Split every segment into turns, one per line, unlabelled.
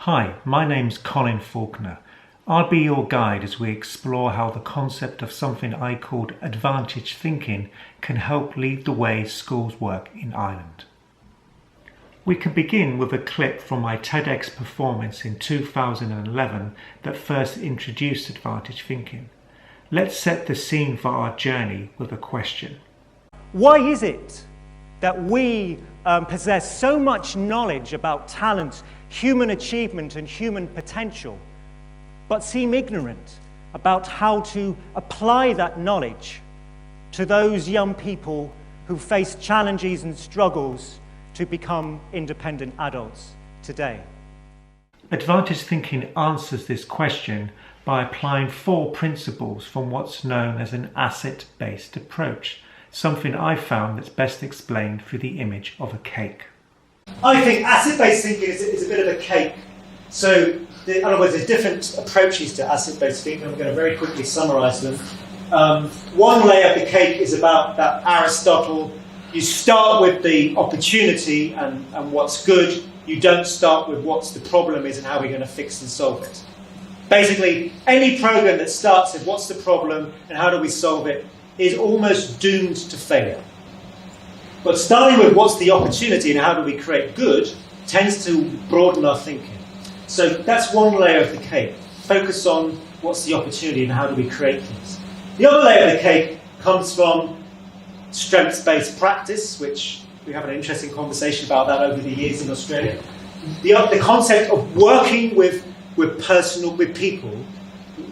Hi, my name's Colin Falconer. I'll be your guide as we explore how the concept of something I called advantage thinking can help lead the way schools work in Ireland. We can begin with a clip from my TEDx performance in 2011 that first introduced advantage thinking. Let's set the scene for our journey with a question.
Why is it that we possess so much knowledge about talent, human achievement and human potential, but seem ignorant about how to apply that knowledge to those young people who face challenges and struggles to become independent adults today?
Advantage thinking answers this question by applying 4 principles from what's known as an asset-based approach, something I've found that's best explained through the image of a cake.
I think asset-based thinking is a bit of a cake. So, in other words, there's different approaches to asset-based thinking. I'm going to very quickly summarise them. One layer of the cake is about that Aristotle. You start with the opportunity and what's good. You don't start with what's the problem is and how we're going to fix and solve it. Basically, any program that starts with what's the problem and how do we solve it is almost doomed to failure. But starting with what's the opportunity and how do we create good tends to broaden our thinking. So that's one layer of the cake. Focus on what's the opportunity and how do we create things. The other layer of the cake comes from strengths-based practice, which we have an interesting conversation about that over the years in Australia. The concept of working with people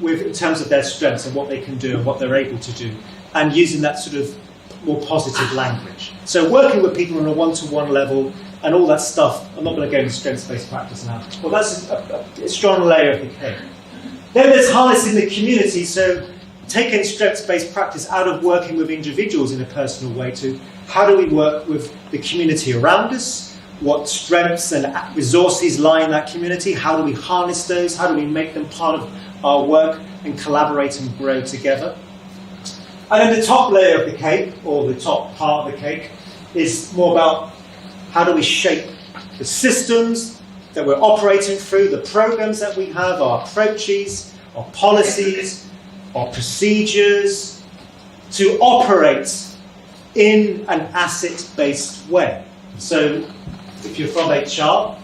in terms of their strengths and what they can do and what they're able to do, and using that sort of more positive language. So working with people on a one-to-one level and all that stuff. I'm not going to go into strengths-based practice now. Well, that's a strong layer of the cake. Then there's harnessing the community, so taking strengths-based practice out of working with individuals in a personal way to how do we work with the community around us, what strengths and resources lie in that community, how do we harness those, how do we make them part of our work and collaborate and grow together. And then the top layer of the cake, or the top part of the cake, is more about how do we shape the systems that we're operating through, the programs that we have, our approaches, our policies, our procedures, to operate in an asset-based way. So if you're from HR,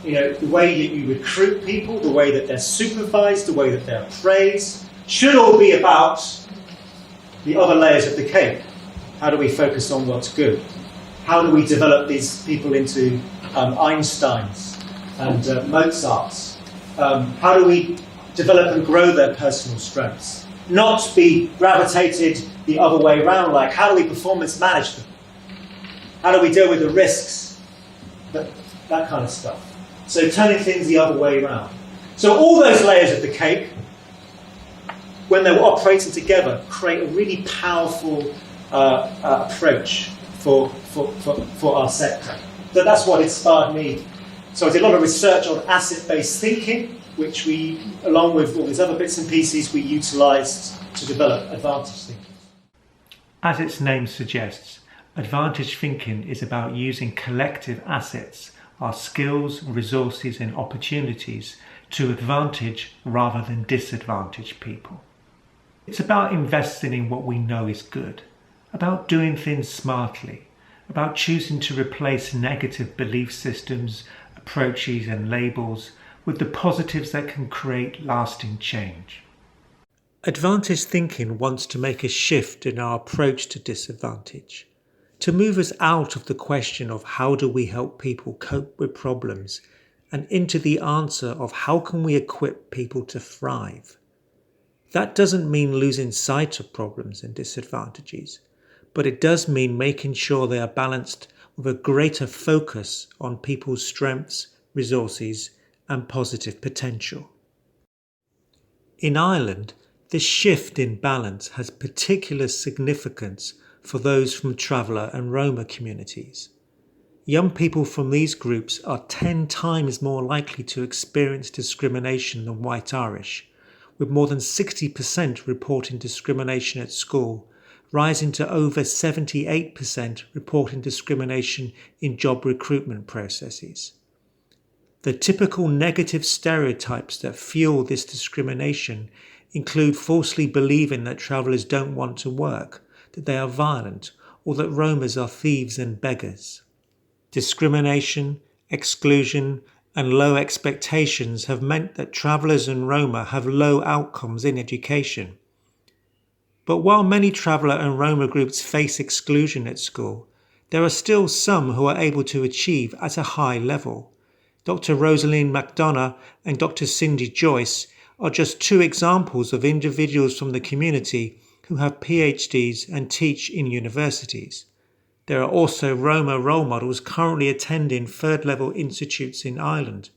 the way that you recruit people, the way that they're supervised, the way that they're appraised, should all be about the other layers of the cake. How do we focus on what's good? How do we develop these people into Einsteins and Mozarts? How do we develop and grow their personal strengths? Not be gravitated the other way around, like how do we performance manage them? How do we deal with the risks? That kind of stuff. So turning things the other way around. So all those layers of the cake, when they were operating together, create a really powerful approach for our sector. So that's what inspired me. So I did a lot of research on asset-based thinking, which we, along with all these other bits and pieces, we utilised to develop advantage thinking.
As its name suggests, advantage thinking is about using collective assets, our skills, resources and opportunities, to advantage rather than disadvantage people. It's about investing in what we know is good, about doing things smartly, about choosing to replace negative belief systems, approaches and labels with the positives that can create lasting change. Advantage thinking wants to make a shift in our approach to disadvantage, to move us out of the question of how do we help people cope with problems and into the answer of how can we equip people to thrive. That doesn't mean losing sight of problems and disadvantages, but it does mean making sure they are balanced with a greater focus on people's strengths, resources and positive potential. In Ireland, this shift in balance has particular significance for those from Traveller and Roma communities. Young people from these groups are 10 times more likely to experience discrimination than white Irish, with more than 60% reporting discrimination at school, rising to over 78% reporting discrimination in job recruitment processes. The typical negative stereotypes that fuel this discrimination include falsely believing that travellers don't want to work, that they are violent, or that Romas are thieves and beggars. Discrimination, exclusion, and low expectations have meant that travellers and Roma have low outcomes in education. But while many traveller and Roma groups face exclusion at school, there are still some who are able to achieve at a high level. Dr. Rosaline McDonough and Dr. Cindy Joyce are just two examples of individuals from the community who have PhDs and teach in universities. There are also Roma role models currently attending third-level institutes in Ireland,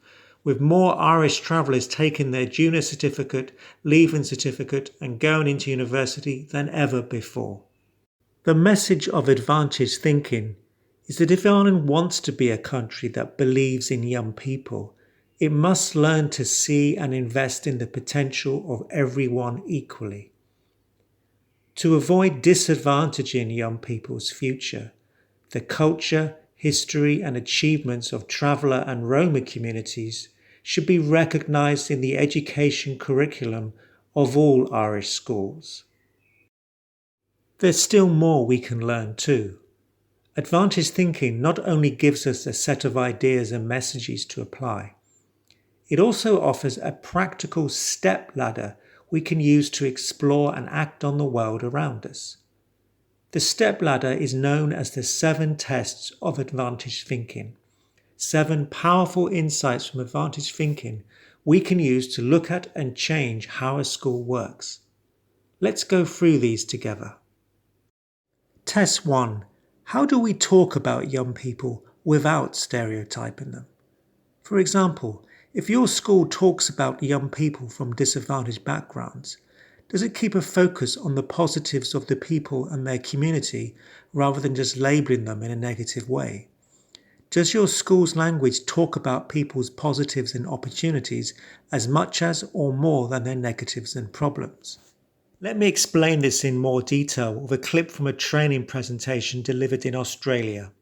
with more Irish travellers taking their junior certificate, leaving certificate and going into university than ever before. The message of advantage thinking is that if Ireland wants to be a country that believes in young people, it must learn to see and invest in the potential of everyone equally. To avoid disadvantaging young people's future, the culture, history and achievements of traveller and Roma communities should be recognised in the education curriculum of all Irish schools. There's still more we can learn too. Advantage thinking not only gives us a set of ideas and messages to apply, it also offers a practical step ladder we can use to explore and act on the world around us. The step ladder is known as the 7 tests of advantage thinking. 7 powerful insights from advantage thinking we can use to look at and change how a school works. Let's go through these together. Test 1. How do we talk about young people without stereotyping them? For example, if your school talks about young people from disadvantaged backgrounds, does it keep a focus on the positives of the people and their community rather than just labelling them in a negative way? Does your school's language talk about people's positives and opportunities as much as or more than their negatives and problems? Let me explain this in more detail with a clip from a training presentation delivered in Australia.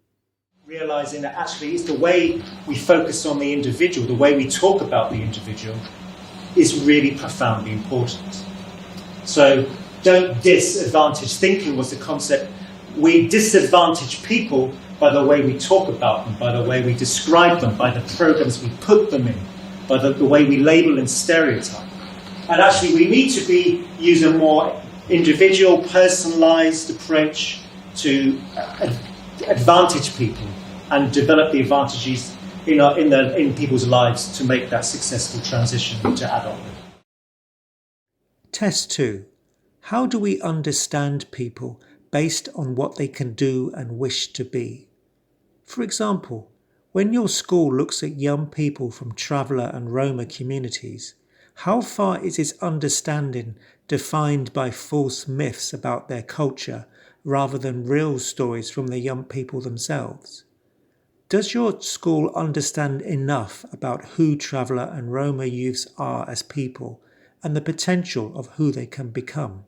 Realising that actually it's the way we focus on the individual, the way we talk about the individual, is really profoundly important. So don't disadvantage thinking was the concept. We disadvantage people by the way we talk about them, by the way we describe them, by the programs we put them in, by the way we label and stereotype. And actually we need to use a more individual, personalised approach to advantage people and develop the advantages in people's lives to make that successful transition into adulthood.
Test 2. How do we understand people based on what they can do and wish to be? For example, when your school looks at young people from traveller and Roma communities, how far is its understanding defined by false myths about their culture rather than real stories from the young people themselves? Does your school understand enough about who traveller and Roma youths are as people and the potential of who they can become?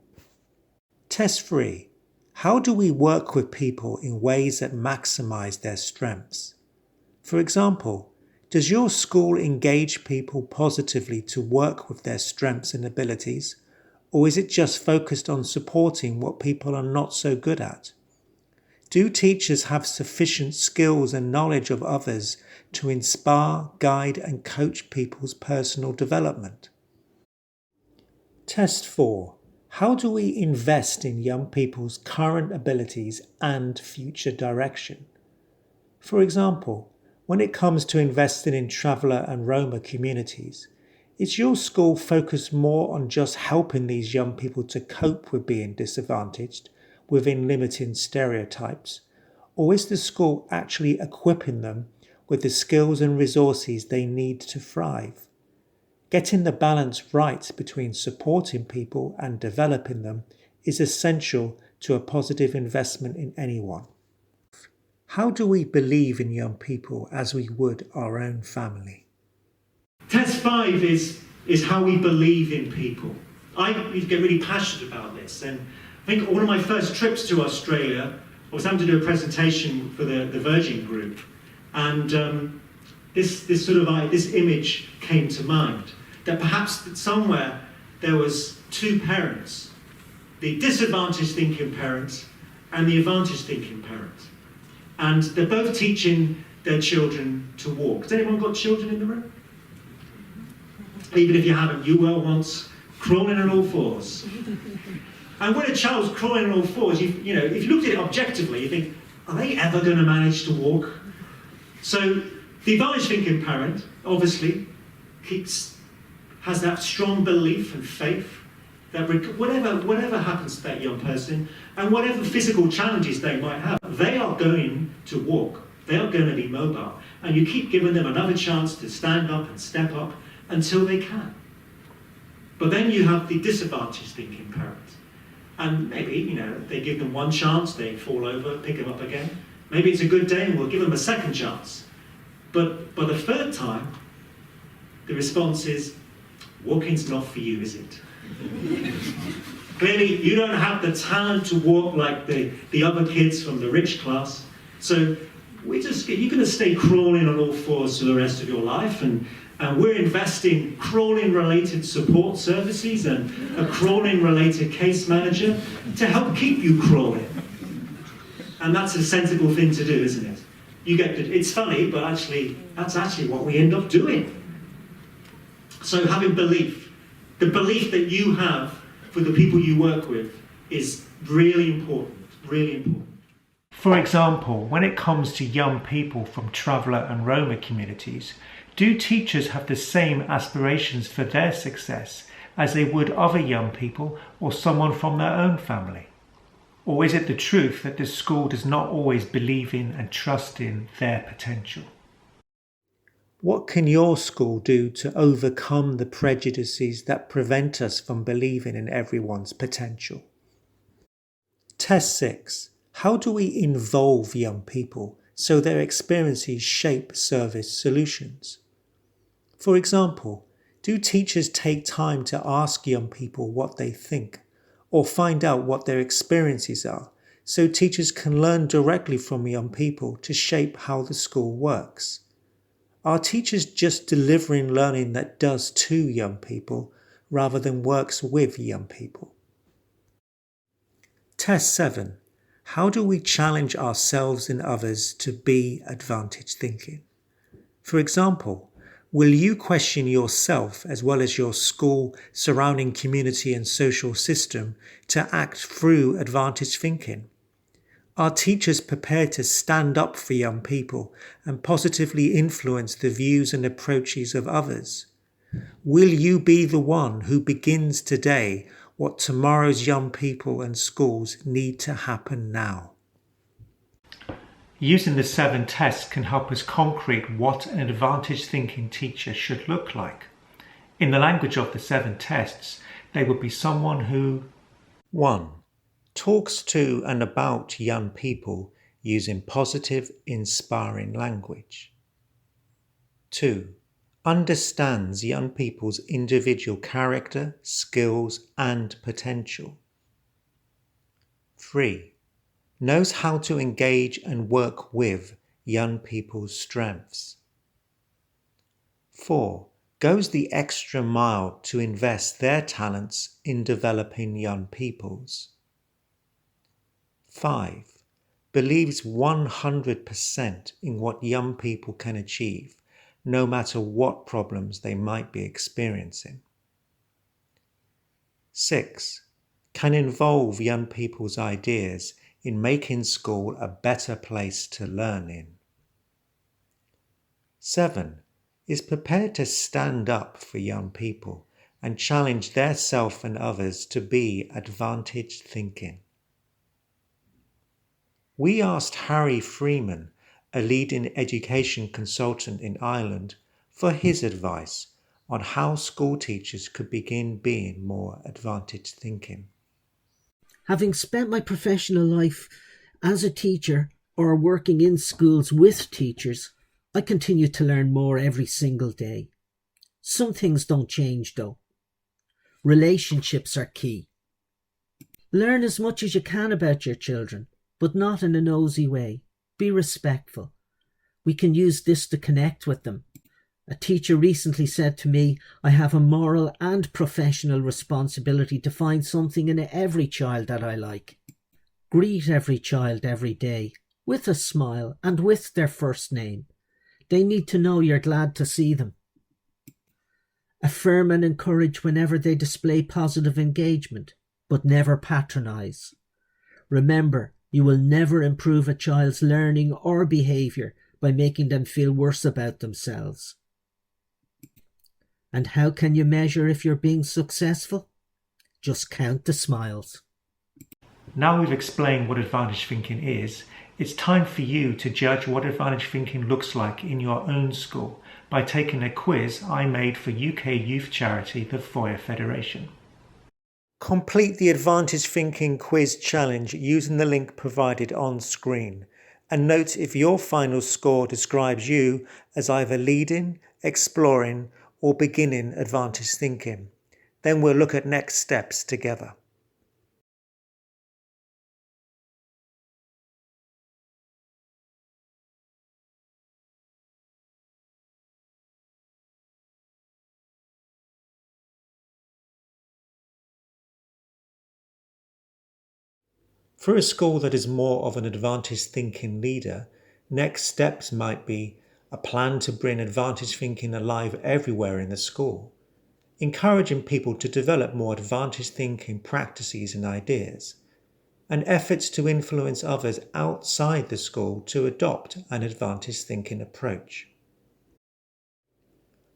Test 3. How do we work with people in ways that maximise their strengths? For example, does your school engage people positively to work with their strengths and abilities, or is it just focused on supporting what people are not so good at? Do teachers have sufficient skills and knowledge of others to inspire, guide and coach people's personal development? Test 4. How do we invest in young people's current abilities and future direction? For example, when it comes to investing in traveller and Roma communities, is your school focused more on just helping these young people to cope with being disadvantaged within limiting stereotypes, or is the school actually equipping them with the skills and resources they need to thrive? Getting the balance right between supporting people and developing them is essential to a positive investment in anyone. How do we believe in young people as we would our own family?
Test 5 is how we believe in people. I get really passionate about this, and I think one of my first trips to Australia, I was having to do a presentation for the Virgin Group, and this sort of this image came to mind, that perhaps somewhere there was two parents, the disadvantaged thinking parent and the advantaged thinking parent. And they're both teaching their children to walk. Has anyone got children in the room? Even if you haven't, you were once crawling on all fours. And when a child's crawling on all fours, if you looked at it objectively, you think, are they ever going to manage to walk? So the advantaged thinking parent, obviously, has that strong belief and faith that whatever happens to that young person, and whatever physical challenges they might have, they are going to walk. They are going to be mobile. And you keep giving them another chance to stand up and step up until they can. But then you have the disadvantaged thinking parent. And maybe, they give them one chance, they fall over, pick them up again. Maybe it's a good day and we'll give them a second chance. But by the third time, the response is, walking's not for you, is it? Clearly, you don't have the talent to walk like the other kids from the rich class. So you're going to stay crawling on all fours for the rest of your life. And we're investing crawling-related support services and a crawling-related case manager to help keep you crawling. And that's a sensible thing to do, isn't it? It's funny, but that's actually what we end up doing. So having belief, the belief that you have for the people you work with is really important, really important.
For example, when it comes to young people from traveller and Roma communities, do teachers have the same aspirations for their success as they would other young people or someone from their own family? Or is it the truth that the school does not always believe in and trust in their potential? What can your school do to overcome the prejudices that prevent us from believing in everyone's potential? Test 6. How do we involve young people so their experiences shape service solutions? For example, do teachers take time to ask young people what they think or find out what their experiences are so teachers can learn directly from young people to shape how the school works? Are teachers just delivering learning that does to young people rather than works with young people? Test 7. How do we challenge ourselves and others to be advantaged thinking? For example, will you question yourself as well as your school, surrounding community and social system to act through advantaged thinking? Are teachers prepared to stand up for young people and positively influence the views and approaches of others? Will you be the one who begins today what tomorrow's young people and schools need to happen now? Using the 7 tests can help us concrete what an advantaged thinking teacher should look like. In the language of the 7 tests, they would be someone who 1. Talks to and about young people using positive, inspiring language. 2. Understands young people's individual character, skills, and potential. 3. Knows how to engage and work with young people's strengths. 4. Goes the extra mile to invest their talents in developing young people's. 5. Believes 100% in what young people can achieve, no matter what problems they might be experiencing. 6. Can involve young people's ideas in making school a better place to learn in. 7. Is prepared to stand up for young people and challenge their self and others to be advantaged thinking. We asked Harry Freeman, a leading education consultant in Ireland, for his advice on how school teachers could begin being more advantaged thinking.
Having spent my professional life as a teacher or working in schools with teachers, I continue to learn more every single day. Some things don't change though. Relationships are key. Learn as much as you can about your children, but not in a nosy way. Be respectful. We can use this to connect with them. A teacher recently said to me, I have a moral and professional responsibility to find something in every child that I like. Greet every child every day, with a smile and with their first name. They need to know you're glad to see them. Affirm and encourage whenever they display positive engagement, but never patronise. Remember, you will never improve a child's learning or behaviour by making them feel worse about themselves. And how can you measure if you're being successful? Just count the smiles.
Now we've explained what advantage thinking is, it's time for you to judge what advantage thinking looks like in your own school by taking a quiz I made for UK youth charity, the Foyer Federation. Complete the Advantage Thinking Quiz Challenge using the link provided on screen. And note if your final score describes you as either leading, exploring, or beginning advantage thinking. Then we'll look at next steps together. For a school that is more of an advantage thinking leader, next steps might be a plan to bring advantage thinking alive everywhere in the school, encouraging people to develop more advantage thinking practices and ideas, and efforts to influence others outside the school to adopt an advantage thinking approach.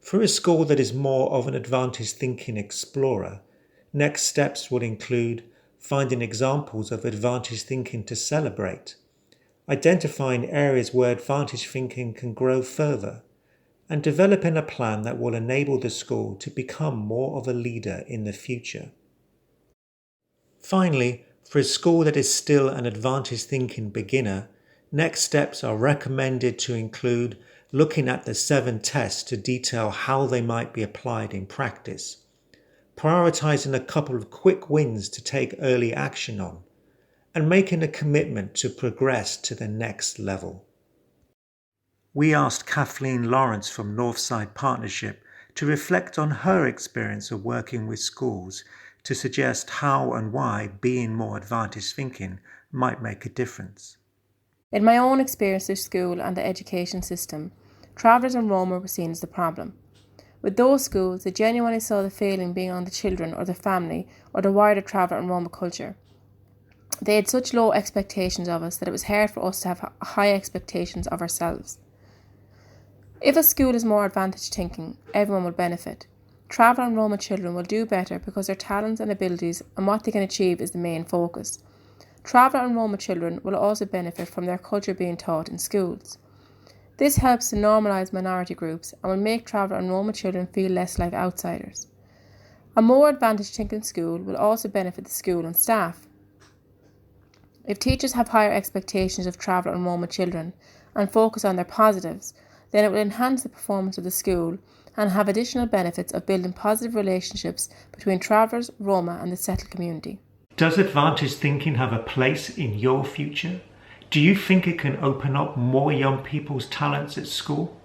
For a school that is more of an advantage thinking explorer, next steps would include finding examples of advantage thinking to celebrate, identifying areas where advantage thinking can grow further, and developing a plan that will enable the school to become more of a leader in the future. Finally, for a school that is still an advantage thinking beginner, next steps are recommended to include looking at the 7 tests to detail how they might be applied in practice, prioritizing a couple of quick wins to take early action on, and making a commitment to progress to the next level. We asked Kathleen Lawrence from Northside Partnership to reflect on her experience of working with schools to suggest how and why being more advantage thinking might make a difference.
In my own experience with school and the education system, travellers and Roma were seen as the problem. With those schools, they genuinely saw the failing being on the children or the family or the wider traveller and Roma culture. They had such low expectations of us that it was hard for us to have high expectations of ourselves. If a school is more advantage thinking, everyone will benefit. Traveller and Roma children will do better because their talents and abilities and what they can achieve is the main focus. Traveller and Roma children will also benefit from their culture being taught in schools. This helps to normalise minority groups and will make traveller and Roma children feel less like outsiders. A more advantage thinking school will also benefit the school and staff. If teachers have higher expectations of traveller and Roma children and focus on their positives, then it will enhance the performance of the school and have additional benefits of building positive relationships between travellers, Roma and the settled community.
Does advantage thinking have a place in your future? Do you think it can open up more young people's talents at school?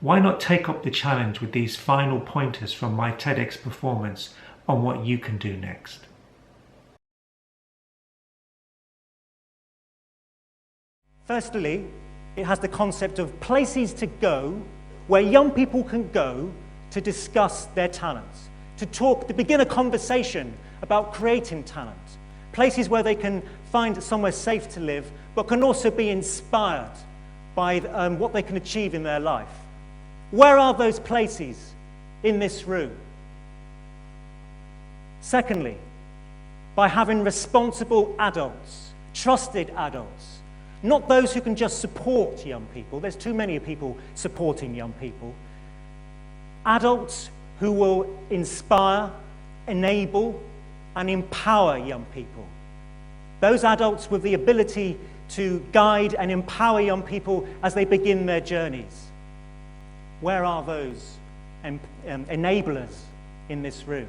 Why not take up the challenge with these final pointers from my TEDx performance on what you can do next?
Firstly, it has the concept of places to go where young people can go to discuss their talents, to begin a conversation about creating talent. Places where they can find somewhere safe to live, but can also be inspired by what they can achieve in their life. Where are those places in this room? Secondly, by having responsible adults, trusted adults, not those who can just support young people. There's too many people supporting young people. Adults who will inspire, enable, and empower young people. Those adults with the ability to guide and empower young people as they begin their journeys. Where are those enablers in this room?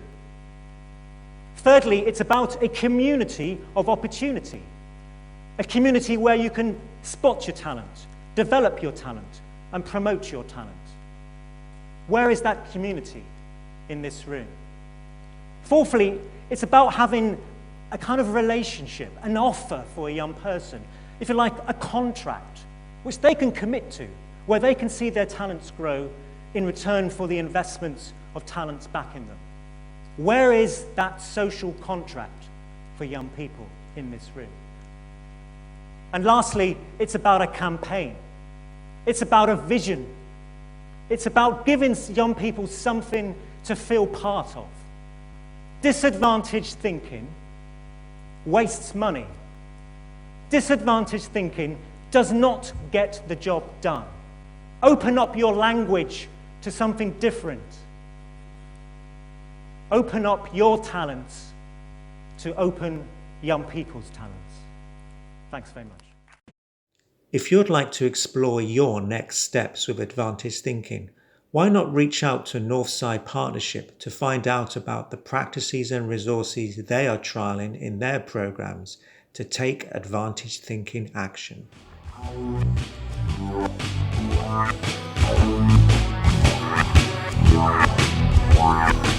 Thirdly, it's about a community of opportunity. A community where you can spot your talent, develop your talent, and promote your talent? Where is that community in this room? Fourthly, it's about having a kind of relationship, an offer for a young person, if you like, a contract, which they can commit to, where they can see their talents grow in return for the investments of talents back in them. Where is that social contract for young people in this room? And lastly, it's about a campaign. It's about a vision. It's about giving young people something to feel part of. Disadvantaged thinking wastes money. Disadvantaged thinking does not get the job done. Open up your language to something different. Open up your talents to open young people's talents. Thanks very much.
If you'd like to explore your next steps with advantaged thinking, why not reach out to Northside Partnership to find out about the practices and resources they are trialling in their programs to take advantaged thinking action.
Wow.